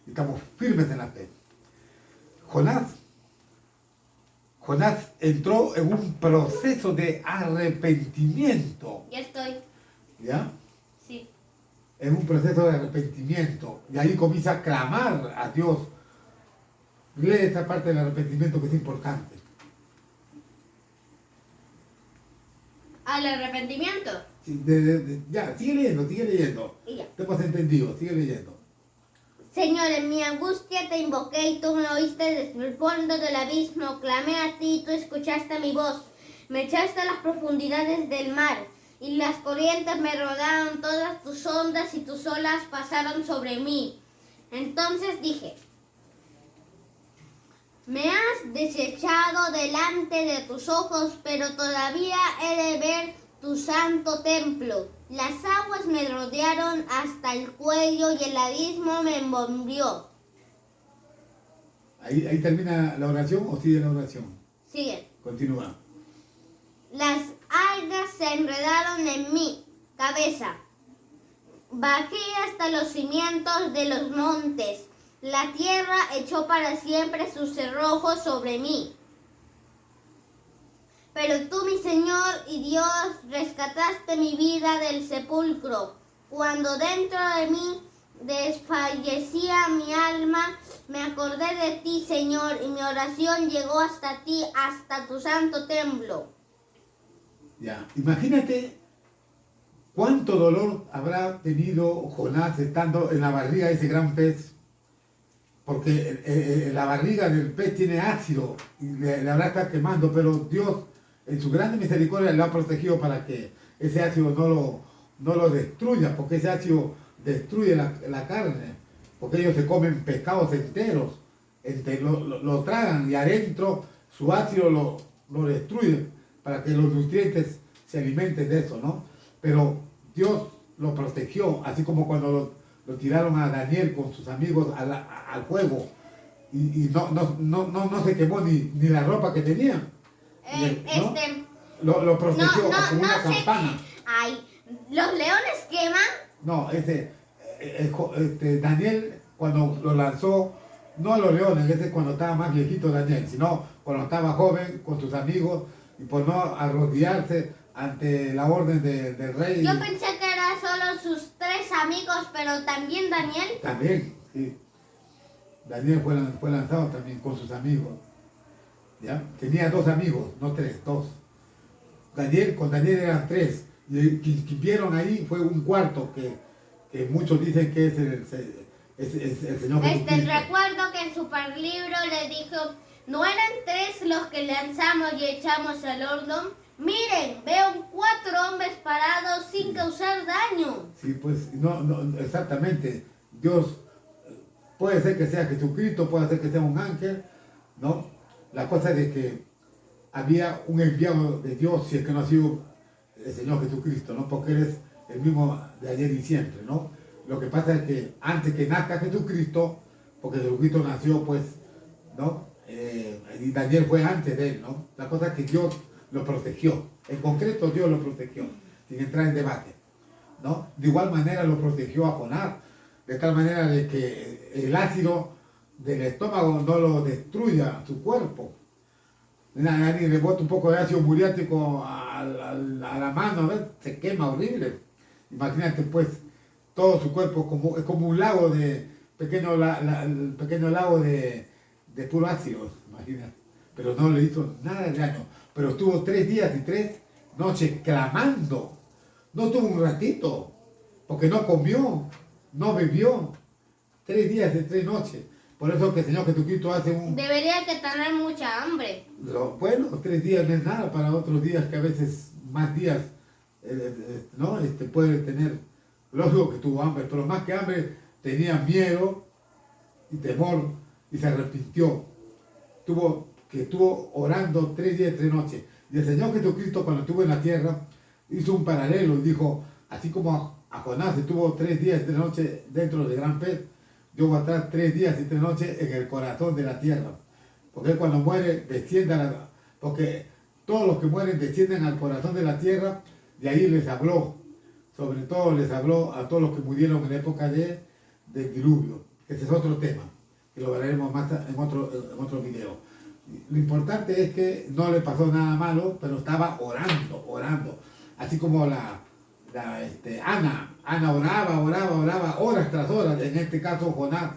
Speaker 2: y estamos firmes en la fe. Jonás entró en un proceso de arrepentimiento.
Speaker 1: Ya estoy.
Speaker 2: ¿Ya?
Speaker 1: Sí.
Speaker 2: En un proceso de arrepentimiento. Y ahí comienza a clamar a Dios. Lee esa parte del arrepentimiento que es importante.
Speaker 1: ¿Al arrepentimiento?
Speaker 2: Sí, ya, sigue leyendo.
Speaker 1: Y ya.
Speaker 2: Te hemos entendido, sigue leyendo.
Speaker 1: Señor, en mi angustia te invoqué y tú me oíste desde el fondo del abismo. Clamé a ti y tú escuchaste mi voz. Me echaste a las profundidades del mar y las corrientes me rodearon, todas tus ondas y tus olas pasaron sobre mí. Entonces dije, me has desechado delante de tus ojos, pero todavía he de ver tu santo templo. Las aguas me rodearon hasta el cuello y el abismo me envolvió.
Speaker 2: ¿Ahí termina la oración o sigue la oración?
Speaker 1: Sigue.
Speaker 2: Continúa.
Speaker 1: Las algas se enredaron en mi cabeza. Bajé hasta los cimientos de los montes. La tierra echó para siempre sus cerrojos sobre mí. Pero tú, mi Señor y Dios, rescataste mi vida del sepulcro. Cuando dentro de mí desfallecía mi alma, me acordé de ti, Señor, y mi oración llegó hasta ti, hasta tu santo templo.
Speaker 2: Ya, imagínate cuánto dolor habrá tenido Jonás estando en la barriga de ese gran pez. Porque la barriga del pez tiene ácido y le habrá estado quemando, pero Dios en su grande misericordia lo ha protegido para que ese ácido no lo destruya, porque ese ácido destruye la carne, porque ellos se comen pescados enteros, lo tragan y adentro su ácido lo destruye para que los nutrientes se alimenten de eso, ¿no? Pero Dios lo protegió, así como cuando lo tiraron a Daniel con sus amigos al fuego y no se quemó ni la ropa que tenía. ¿No? Lo protegió como una campana.
Speaker 1: Ay, ¿los leones queman?
Speaker 2: No, Daniel cuando lo lanzó, no a los leones, cuando estaba más viejito Daniel, sino cuando estaba joven con sus amigos y por no arrodillarse ante la orden del rey.
Speaker 1: Yo pensé que eran solo sus 3 amigos, pero también Daniel.
Speaker 2: También, sí. Daniel fue lanzado también con sus amigos. ¿Ya? Tenía 2 amigos, no 3, 2. Con Daniel eran 3. Y quien vieron ahí fue un cuarto que muchos dicen que es el Señor Jesucristo.
Speaker 1: Recuerdo que en su libro le dijo, no eran 3 los que lanzamos y echamos al horno. Miren, veo 4 hombres parados sin causar daño.
Speaker 2: Sí, pues, no, exactamente. Dios, puede ser que sea Jesucristo, puede ser que sea un ángel, ¿no? La cosa es de que había un enviado de Dios, si es que no ha sido el Señor Jesucristo, ¿no? Porque Él es el mismo de ayer y siempre, ¿no? Lo que pasa es que antes que nazca Jesucristo, porque Jesucristo nació, pues, ¿no? Y Daniel fue antes de él, ¿no? La cosa es que Dios lo protegió. En concreto, Dios lo protegió, sin entrar en debate, ¿no? De igual manera lo protegió a Jonás, de tal manera de que el ácido del estómago no lo destruya su cuerpo. Alguien le bota un poco de ácido muriático a la mano, a ver, se quema horrible. Imagínate pues todo su cuerpo es como un lago pequeño lago de puro ácido, imagínate. Pero no le hizo nada de daño. Pero estuvo 3 días y 3 noches clamando. No tuvo un ratito, porque no comió, no bebió. 3 días y 3 noches. Por eso que el Señor Jesucristo hace
Speaker 1: Debería que tener mucha hambre.
Speaker 2: Bueno, 3 días no es nada para otros días que a veces más días, ¿no? Puede tener. Lógico que tuvo hambre, pero más que hambre tenía miedo y temor y se arrepintió. Estuvo orando 3 días y 3 noches. Y el Señor Jesucristo cuando estuvo en la tierra hizo un paralelo y dijo, así como a Jonás estuvo 3 días y 3 noches dentro del gran pez, yo voy a estar 3 días y 3 noches en el corazón de la tierra. Porque él cuando muere desciende a la... Porque todos los que mueren descienden al corazón de la tierra, y ahí les habló. Sobre todo les habló a todos los que murieron en la época del diluvio. Ese es otro tema, que lo veremos más en otro video. Lo importante es que no le pasó nada malo, pero estaba orando. Así como Ana oraba horas tras horas. En este caso Jonás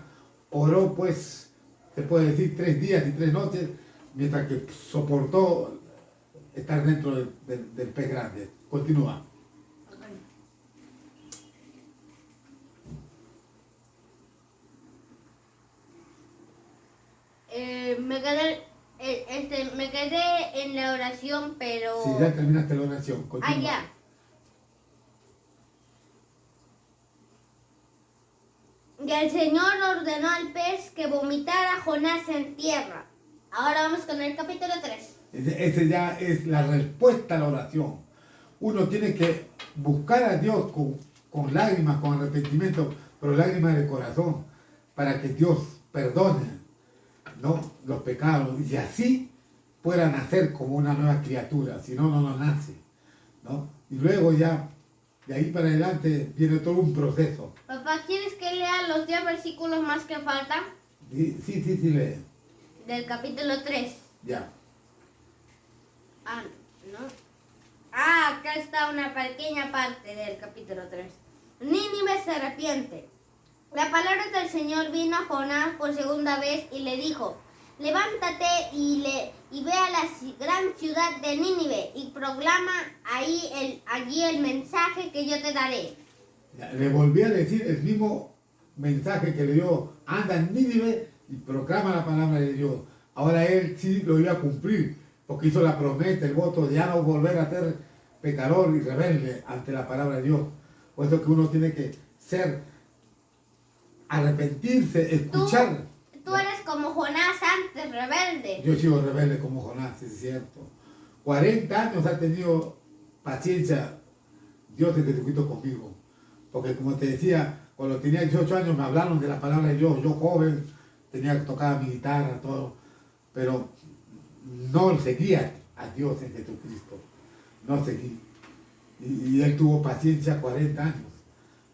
Speaker 2: oró, pues, se puede decir 3 días y 3 noches, mientras que soportó estar dentro del pez grande. Continúa.
Speaker 1: Me quedé en la oración, pero...
Speaker 2: Si ya terminaste la oración, continúa.
Speaker 1: Ah, ya. Y el Señor ordenó al pez que vomitara a Jonás en tierra. Ahora vamos con el capítulo 3.
Speaker 2: Ese ya es la respuesta a la oración. Uno tiene que buscar a Dios con lágrimas, con arrepentimiento, pero lágrimas de corazón, para que Dios perdone, ¿no?, los pecados, y así pueda nacer como una nueva criatura. Si no, no nace, ¿no? Y luego ya, de ahí para adelante, viene todo un proceso.
Speaker 1: Papá, ¿quieres que lea los 10 versículos más que faltan?
Speaker 2: Sí, lee.
Speaker 1: Del capítulo 3.
Speaker 2: Ya.
Speaker 1: Ah, ¿no? Ah, acá está una pequeña parte del capítulo 3. Nínive se arrepiente. La palabra del Señor vino a Jonás por segunda vez y le dijo: levántate y ve a la gran ciudad de Nínive y proclama allí el mensaje que yo te daré.
Speaker 2: Le volví a decir el mismo mensaje que le dio: anda en Nínive y proclama la palabra de Dios. Ahora él sí lo iba a cumplir, porque hizo la promesa, el voto de ya no volver a ser pecador y rebelde ante la palabra de Dios. Por eso que uno tiene que arrepentirse, escuchar.
Speaker 1: Tú eres como Jonás antes, rebelde.
Speaker 2: Yo sigo rebelde como Jonás, es cierto. 40 años ha tenido paciencia Dios de Jesucristo conmigo. Porque como te decía, cuando tenía 18 años me hablaron de la palabra de Dios. Yo joven, tenía que tocar mi guitarra, todo. Pero no seguía a Dios en Jesucristo. No seguí. Y él tuvo paciencia 40 años.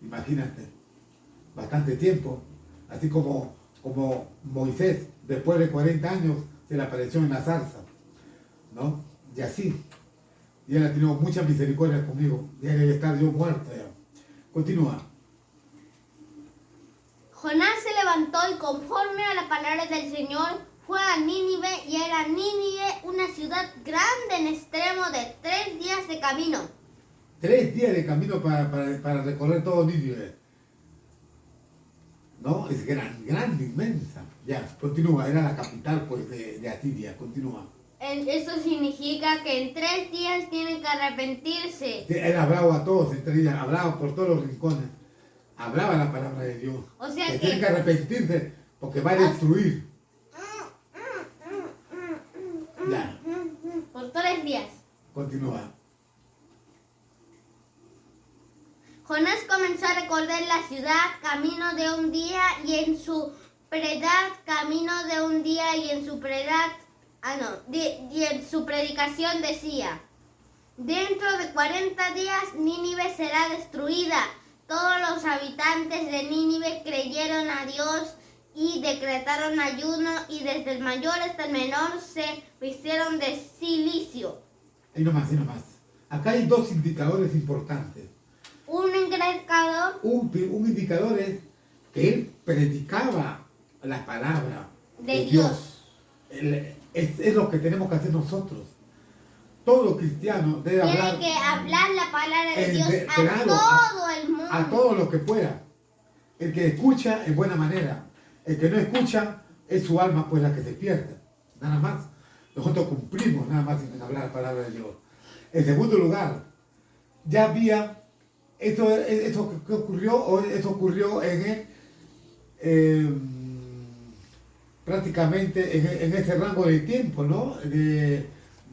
Speaker 2: Imagínate. Bastante tiempo. Así como Moisés, después de 40 años, se le apareció en la zarza, ¿no? Y así. Y él ha tenido mucha misericordia conmigo. Ya debe estar yo muerto ya. Continúa.
Speaker 1: Jonás se levantó y conforme a la palabra del Señor fue a Nínive, y era Nínive una ciudad grande en extremo de 3 días de camino.
Speaker 2: 3 días de camino para recorrer todo Nínive. ¿No? Es grande, inmensa. Ya, continúa. Era la capital, pues, de Asiria. Continúa.
Speaker 1: Eso significa que en 3 días tienen que arrepentirse.
Speaker 2: Él hablaba a todos en 3 días. Hablaba por todos los rincones. Hablaba la palabra de Dios.
Speaker 1: O sea
Speaker 2: que tienen que arrepentirse porque va a destruir. Ya.
Speaker 1: Por 3 días.
Speaker 2: Continúa.
Speaker 1: Jonás comenzó a recorrer la ciudad camino de un día, y en su predad camino de un día, y en su predicación decía: dentro de 40 días Nínive será destruida. Todos los habitantes de Nínive creyeron a Dios y decretaron ayuno, y desde el mayor hasta el menor se vistieron de cilicio.
Speaker 2: Ahí nomás. Acá hay 2 indicadores importantes.
Speaker 1: Un indicador.
Speaker 2: Un indicador es que él predicaba la palabra
Speaker 1: de Dios.
Speaker 2: Es lo que tenemos que hacer nosotros. Todo cristiano debe hablar.
Speaker 1: Tiene que hablar la palabra de Dios a todo el mundo.
Speaker 2: A todos los que pueda. El que escucha en buena manera. El que no escucha es su alma, pues, la que se pierde. Nada más. Nosotros cumplimos nada más en hablar la palabra de Dios. En segundo lugar, ya había eso que ocurrió prácticamente en ese rango de tiempo, ¿no?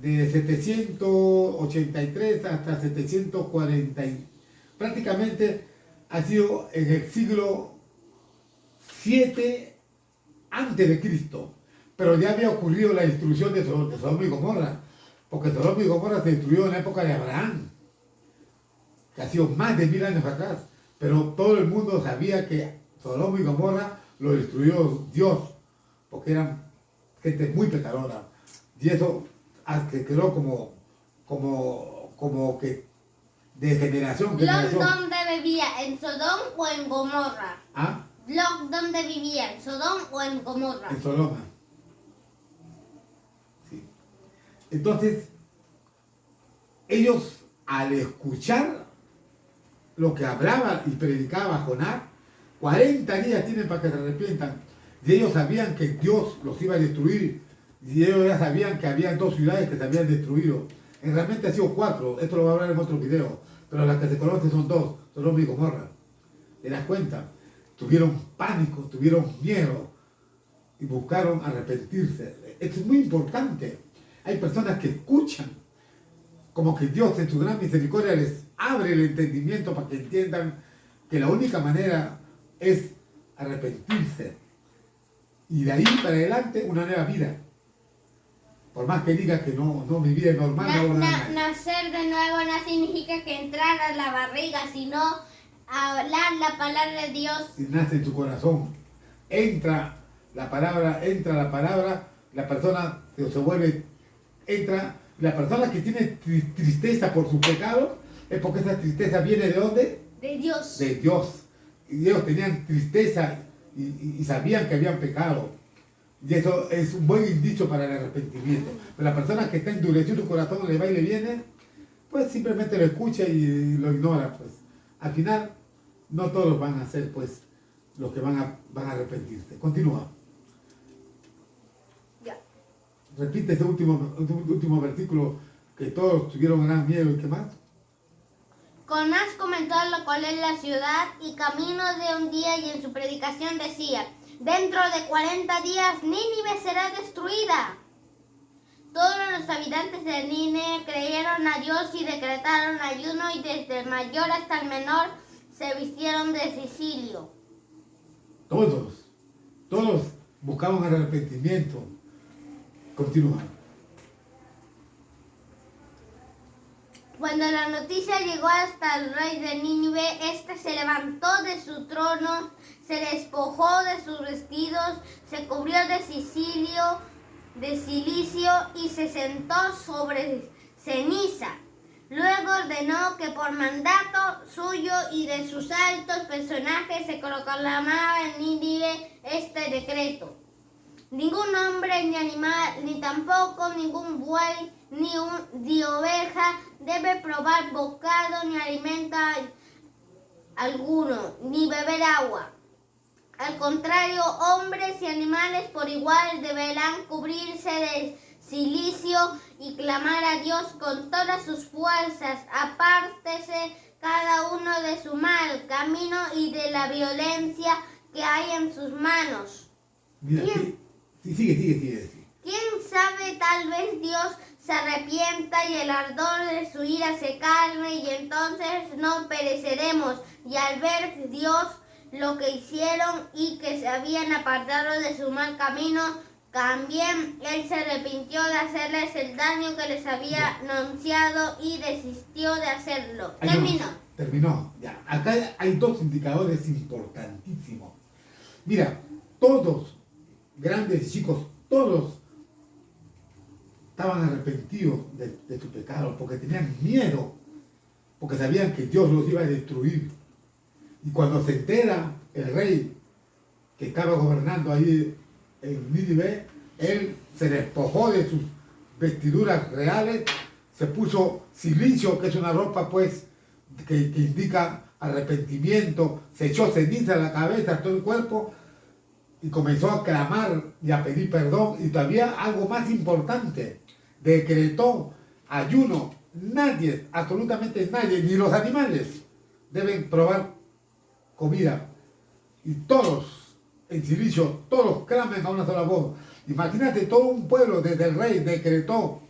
Speaker 2: de 783 hasta 740. Prácticamente ha sido en el siglo 7 antes de Cristo. Pero ya había ocurrido la destrucción de Sodoma y Gomorra, porque Sodoma y Gomorra se destruyó en la época de Abraham, que ha sido más de 1000 años atrás. Pero todo el mundo sabía que Sodoma y Gomorra lo destruyó Dios, porque eran gente muy pecadora. Y eso que quedó como que de generación en
Speaker 1: ¿Lot
Speaker 2: generación.
Speaker 1: dónde vivía? ¿En Sodom o en Gomorra?
Speaker 2: ¿Ah?
Speaker 1: ¿Lot dónde vivía? ¿En Sodom o en Gomorra?
Speaker 2: En Sodoma. Sí. Entonces, ellos al escuchar lo que hablaba y predicaba Jonás, 40 días tienen para que se arrepientan. Y ellos sabían que Dios los iba a destruir. Y ellos ya sabían que había 2 ciudades que se habían destruido. Realmente ha sido 4. Esto lo voy a hablar en otro video. Pero las que se conocen son 2. Sodoma y Gomorra. ¿Te das cuenta? Tuvieron pánico, tuvieron miedo. Y buscaron arrepentirse. Esto es muy importante. Hay personas que escuchan. Como que Dios en su gran misericordia les abre el entendimiento para que entiendan que la única manera es arrepentirse. Y de ahí para adelante una nueva vida. Por más que diga que no, mi vida es normal, no hago nada.
Speaker 1: Nacer de nuevo no significa que entrar a la barriga, sino hablar la palabra de Dios.
Speaker 2: Y nace en tu corazón. Entra la palabra, la persona se vuelve, la persona que tiene tristeza por su pecado, es porque esa tristeza viene ¿de dónde?
Speaker 1: De Dios.
Speaker 2: De Dios. Y ellos tenían tristeza y sabían que habían pecado. Y eso es un buen indicio para el arrepentimiento. Pero la persona que está endurecido su corazón, le va y le viene, pues simplemente lo escucha y lo ignora. Pues al final, no todos van a ser pues los que van a arrepentirse. Continúa.
Speaker 1: Ya.
Speaker 2: Repite ese último versículo, que todos tuvieron gran miedo. ¿Y qué más?
Speaker 1: Jonás comentó lo cual es la ciudad y camino de un día, y en su predicación decía: dentro de 40 días Nínive será destruida. Todos los habitantes de Nínive creyeron a Dios y decretaron ayuno, y desde el mayor hasta el menor se vistieron de silicio.
Speaker 2: Todos buscaban el arrepentimiento. Continúa.
Speaker 1: Cuando la noticia llegó hasta el rey de Nínive, éste se levantó de su trono, se despojó de sus vestidos, se cubrió de silicio y se sentó sobre ceniza. Luego ordenó que por mandato suyo y de sus altos personajes se proclamaba en Nínive este decreto: ningún hombre ni animal, ni tampoco ningún buey ni oveja debe probar bocado ni alimento alguno, ni beber agua. Al contrario, hombres y animales por igual deberán cubrirse de silicio y clamar a Dios con todas sus fuerzas. Apártese cada uno de su mal camino y de la violencia que hay en sus manos.
Speaker 2: Mira, sigue.
Speaker 1: ¿Quién sabe, tal vez Dios se arrepienta y el ardor de su ira se calme, y entonces no pereceremos? Y al ver Dios lo que hicieron y que se habían apartado de su mal camino, también Él se arrepintió de hacerles el daño que les había anunciado y desistió de hacerlo.
Speaker 2: Terminó. Ya. Acá hay 2 indicadores importantísimos. Mira, todos, grandes y chicos, todos estaban arrepentidos de su pecado, porque tenían miedo, porque sabían que Dios los iba a destruir. Y cuando se entera el rey que estaba gobernando ahí en Nínive, él se despojó de sus vestiduras reales, se puso silicio, que es una ropa pues que indica arrepentimiento, se echó ceniza en la cabeza, todo el cuerpo, y comenzó a clamar y a pedir perdón. Y todavía algo más importante, decretó ayuno. Nadie, absolutamente nadie, ni los animales, deben probar comida. Y todos, en silicio, todos clamen a una sola voz. Imagínate, todo un pueblo desde el rey decretó.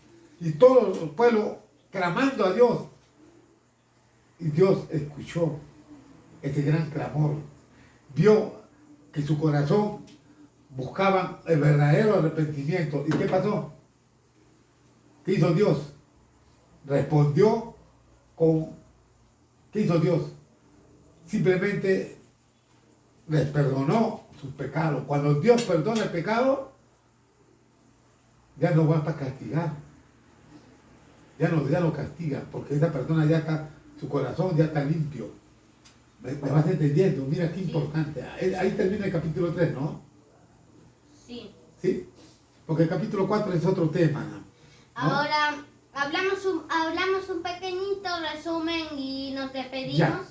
Speaker 2: y todo el pueblo clamando a Dios. Y Dios escuchó ese gran clamor. Vio que su corazón buscaba el verdadero arrepentimiento. ¿Y qué pasó? ¿Qué hizo Dios? Respondió con... ¿Qué hizo Dios? Simplemente les perdonó sus pecados. Cuando Dios perdona el pecado, ya no va para castigar. Ya no castiga, porque esa persona ya está, su corazón ya está limpio. ¿Me vas entendiendo? Mira qué importante. Ahí termina el capítulo 3, ¿no?
Speaker 1: Sí.
Speaker 2: ¿Sí? Porque el capítulo 4 es otro tema, ¿no?
Speaker 1: Ahora hablamos un pequeñito resumen y nos despedimos.
Speaker 2: Ya.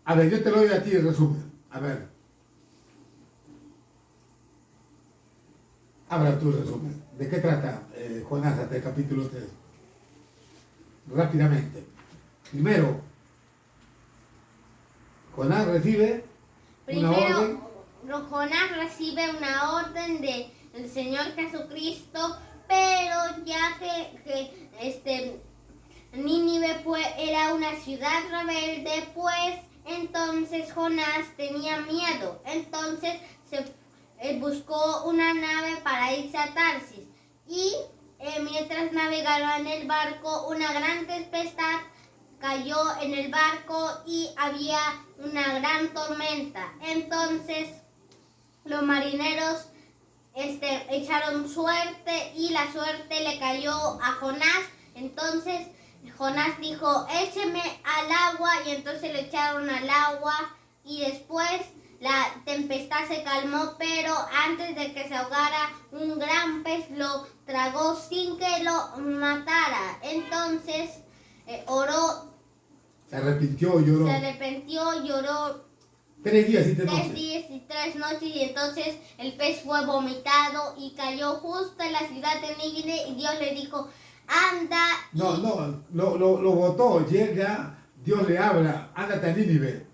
Speaker 2: A ver, yo te lo doy a ti el resumen. A ver. Habla tú el resumen. ¿De qué trata Jonás hasta el capítulo 3? Rápidamente. Primero, Jonás recibe una orden.
Speaker 1: Jonás recibe una orden del Señor Jesucristo, pero ya que Nínive era una ciudad rebelde, pues entonces Jonás tenía miedo. Entonces buscó una nave para irse a Tarsis. Y mientras navegaron en el barco, una gran tempestad cayó en el barco y había una gran tormenta. Entonces los marineros echaron suerte y la suerte le cayó a Jonás. Entonces Jonás dijo, écheme al agua, y entonces le echaron al agua y después la tempestad se calmó, pero antes de que se ahogara, un gran pez lo tragó sin que lo matara. Entonces oró.
Speaker 2: Se arrepintió, lloró.
Speaker 1: Se arrepintió, lloró
Speaker 2: 3 días y 3
Speaker 1: 3
Speaker 2: noches.
Speaker 1: días y 3 noches, y entonces el pez fue vomitado y cayó justo en la ciudad de Nínive, y Dios le dijo, anda.
Speaker 2: No, lo votó. Dios le habla, ándate a Nínive.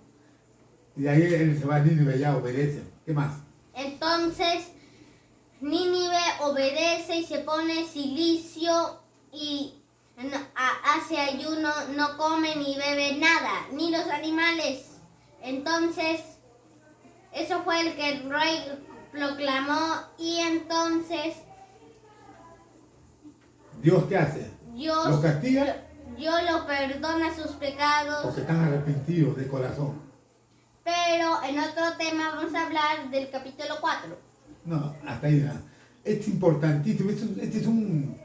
Speaker 2: Y ahí él se va a Nínive, ya obedece. ¿Qué más?
Speaker 1: Entonces Nínive obedece y se pone silicio y hace ayuno, no come ni bebe nada, ni los animales. Entonces, eso fue el que el rey proclamó, y entonces
Speaker 2: ¿Dios qué hace?
Speaker 1: Dios
Speaker 2: ¿Lo castiga?
Speaker 1: Dios lo perdona sus pecados.
Speaker 2: Porque están arrepentidos de corazón.
Speaker 1: Pero en otro tema vamos a hablar del capítulo 4.
Speaker 2: No, hasta ahí nada. Es importantísimo. Este es un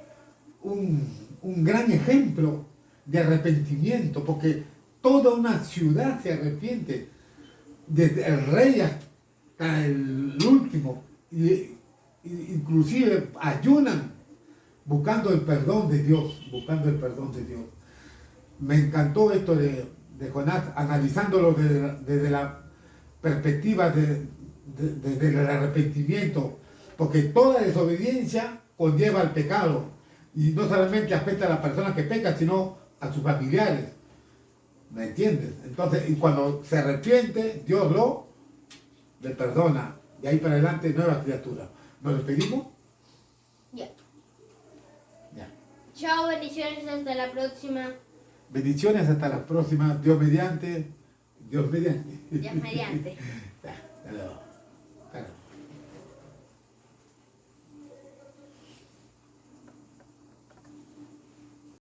Speaker 2: gran ejemplo de arrepentimiento, porque toda una ciudad se arrepiente, desde el rey hasta el último, y inclusive ayunan buscando el perdón de Dios, Me encantó esto de Jonás, analizándolo desde la perspectiva del arrepentimiento, porque toda desobediencia conlleva al pecado, y no solamente afecta a la persona que peca, sino a sus familiares. ¿Me entiendes? Entonces, y cuando se arrepiente, Dios le perdona. De ahí para adelante, nueva criatura. ¿Nos despedimos?
Speaker 1: Ya.
Speaker 2: Ya.
Speaker 1: Chao, bendiciones, hasta la próxima.
Speaker 2: Bendiciones, hasta la próxima. Dios mediante.
Speaker 1: Dios mediante.
Speaker 2: Ya, hasta luego.